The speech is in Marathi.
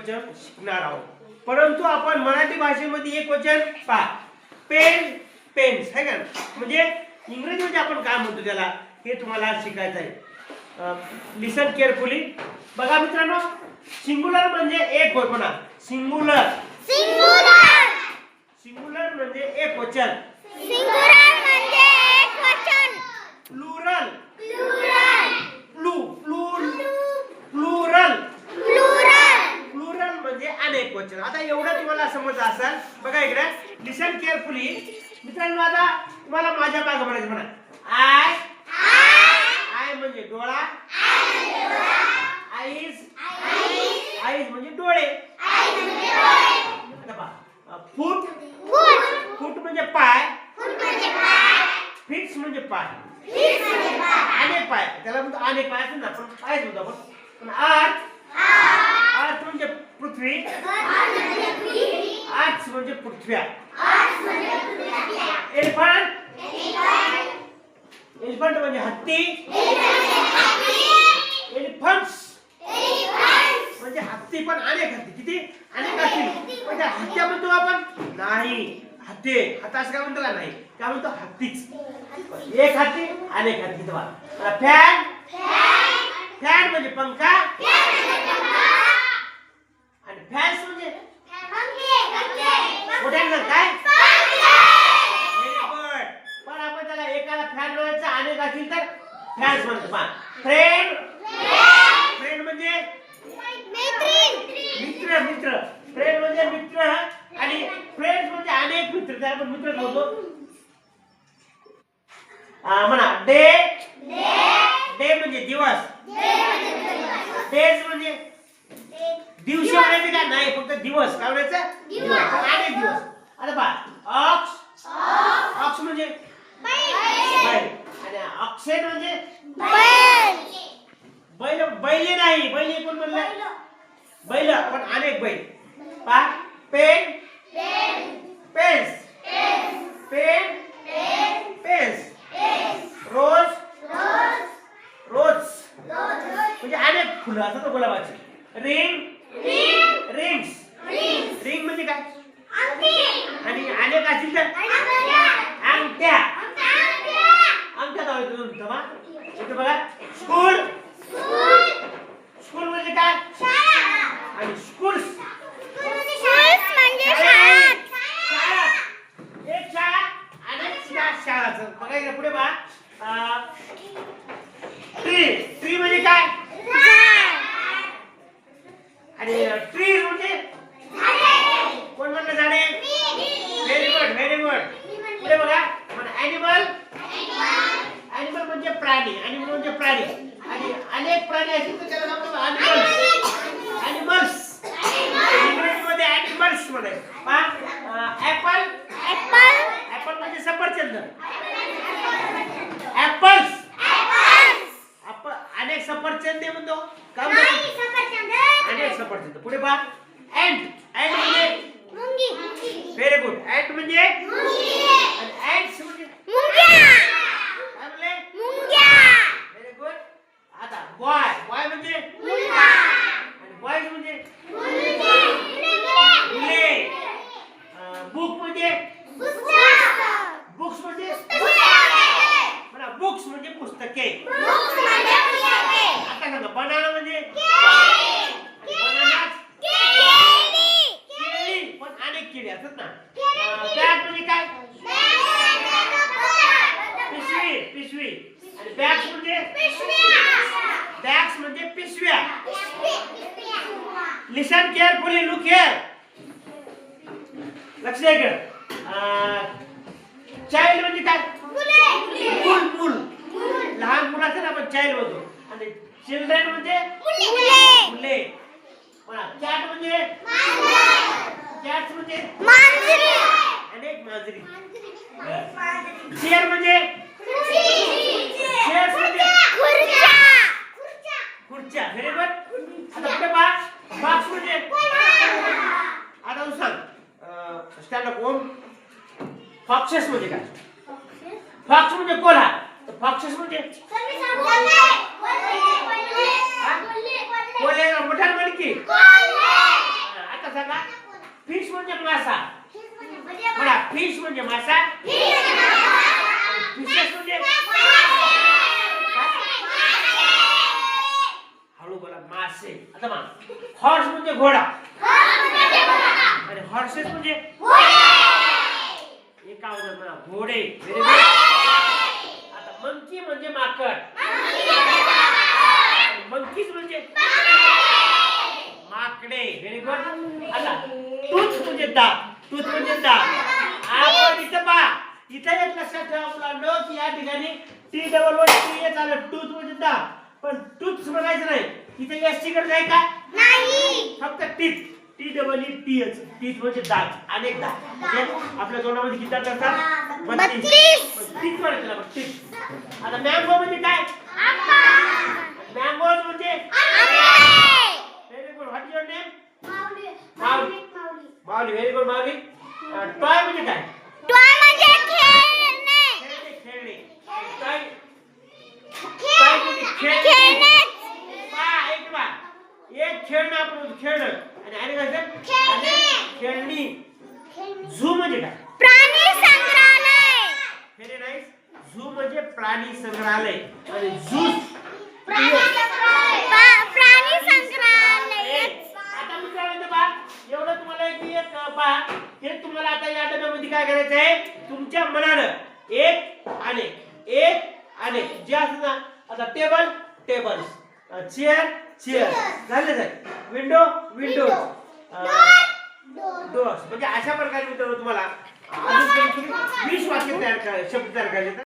एकवचन शिकणार आहोत. परंतु आपण मराठी भाषेमध्ये एकवचन पहा, पेन पेन्स है का, म्हणजे इंग्रजीमध्ये आपण काय म्हणतो त्याला हे तुम्हाला शिकायचं आहे. लिसन केअरफुली. बघा मित्रांनो, सिंगुलर म्हणजे एक होय. म्हणा सिंगुलर. सिंगुलर. सिंगुलर म्हणजे एक वचन. सिंगुलर म्हणजे एक वचन. Plural. Plural. Plural. Plural. Plural म्हणजे अनेक वचन. आता एवढं तुम्हाला समजलं असेल. बघा इकडे लिसन केअरफुली. मित्रांनो आता तुम्हाला माझ्या मागे म्हणायचं. म्हणा आय. आय म्हणजे डोळा. आईज. आईज म्हणजे डोळे. फूट. फूट म्हणजे पाय. फिट्स म्हणजे पाय. अनेक पाय. त्याला म्हणतो अनेक पाय असं ना, पण पायच म्हणतो आपण. पण अर्थ. अर्थ म्हणजे पृथ्वी. अर्थ म्हणजे पृथ्व्या. एलिफंट. एलिफंट म्हणजे हत्ती. एलिफंट्स म्हणजे हत्ती, पण अनेक हत्ती. किती अनेक हत्ती. म्हणजे हत्या म्हणतो आपण नाही, हत्ती. आता असं काय म्हणतो का नाही, काय म्हणतो हत्तीच. एक हत्ती अनेक हत्ती. फॅन. फॅन म्हणजे पंखा. आणि फॅन्स म्हणजे मोठ्या काय. पण आपण त्याला एकाला फॅन म्हणायचं, अनेक असतील तर फॅन्स म्हणतो. फ्रेंड. फ्रेंड म्हणजे मित्र. मित्र. फ्रेंड म्हणजे मित्र. आणि फ्रेंड्स म्हणजे अनेक मित्र, त्याला आपण मित्र म्हणतो. म्हणा डे. डे म्हणजे दिवस. डेज म्हणजे दिवस म्हणायचे का नाही, फक्त दिवस. काय म्हणायचं, अनेक दिवस. अरे बा ऑक्स. ऑक्स म्हणजे बैल. आणि ऑक्सेन म्हणजे बैल. बैल नाही, बैल कोण म्हणलं, बैल पण अनेक बैल. पा पेन. पेन्स. पेन. पेन्स. रोज. रोज म्हणजे अनेक फुलं असतात गुलाबाची. रिंग. रिंग्स. रिंग म्हणजे काय, आणि अनेक असतील तर अंगठ्या. अंगठ्या दावा इथे बघा. स्कूल. स्कूल म्हणजे काय, आणि स्कूल्स म्हणजे शाळा. एक शाळा अनेक शाळाचं. बघा इकडे पुढे बघा. ट्री. ट्री म्हणजे काय, आणि ट्री म्हणजे कोण म्हणलं झाडे. Very good, very good. पुढे बघा. ॲनिमल. ॲनिमल म्हणजे प्राणी. ॲनिमल म्हणजे प्राणी, आणि अनेक प्राणी असतील तर त्याला म्हणतो ॲनिमल्स. ॲनिमल्स इंग्रजीमध्ये ॲनिमल्स म्हणायचं. ॲपल. ॲपल म्हणजे सफरचंद. ॲपल्स. अनेक सफरचंद म्हणतो का, अनेक सफरचंद. पुढे पहा. अँट. अँट म्हणजे व्हेरी गुड. अँट म्हणजे ॲन्ट्स म्हणजे काय म्हणले, व्हेरी गुड. आता बॉय. बॉय म्हणजे आणि बॉयज म्हणजे मुले. बुक म्हणजे बुक्स म्हणजे म्हणा बुक्स म्हणजे पुस्तके. आता सांगा बनाना म्हणजे बनानास. केळी पण अनेक केळी असतात ना. बॅग म्हणजे काय, पिशवी. पिशवी. आणि बॅग्स म्हणजे बॅग्स म्हणजे पिशव्या. लिसन केअरफुली. Look here. लक्ष द्या इकडे. चाइल्ड म्हणजे काय, मूल. मूल लहान मुलाचं आपण चाइल्ड म्हणतो. आणि चिल्ड्रन म्हणजे मुले. कॅट म्हणजे कॅट्स म्हणजे अनेक मांजरी. चेअर म्हणजे चेअर्स म्हणजे खुर्च्या. Very good. आता पुढे बॉक्स. बॉक्स म्हणजे आता तू सांग. स्टँड अप ओम. फॉक्सेस म्हणजे काय, फॉक्स म्हणजे कोल्हा. फॉक्सेस म्हणजे कोल्हे. मोठ्या म्हण की सांगा फिश म्हणजे मासा म्हणा फिश म्हणजे मासा फिशेस म्हणजे हळू बोला मासे आता मग हॉर्स म्हणजे घोडा आणि हॉर्सेस म्हणजे एका आवाजात म्हणा घोडे व्हेरी गुड आता मंकी म्हणजे माकड मंकीज म्हणजे माकडे व्हेरी गुड आता टूथ म्हणजे दात आपण इथं पहा इथं एक लक्षात ठेवा मुलांनो की या ठिकाणी T double one T H आलं टूथ म्हणजे दात पण टूथ म्हणायचं नाही इथे एस ची गरज आहे का नाही फक्त teeth T double E T H teeth म्हणजे दात अनेक दात म्हणजे आपल्या तोंडामध्ये किती दात असतात 32 टीथ म्हणायचं टीथ आता मँगो म्हणजे काय मँगोज म्हणजे very good what is your name Mauli very good Mauli toy म्हणजे काय टॉय म्हणजे खेळणे खेळणे टॉय टॉय म्हणजे खेळणे एक खेळणं आपण खेळणं आणि खेळणी झू म्हणजे काय प्राणी संग्रहालय व्हेरी नाईस झू म्हणजे प्राणी संग्रहालय आणि झू प्राणी संग्रहालय आता मी काय म्हणतो बा एवढं तुम्हाला एक पहा हे तुम्हाला आता या डब्यामध्ये काय करायचं आहे तुमच्या मनानं एक अनेक जे असतं ना आता टेबल्स चेअर झाले साहेब विंडो डोर्स म्हणजे अशा प्रकारे मित्रांनो तुम्हाला अजून 20 वाक्य तयार करायचे शब्द तयार करायचे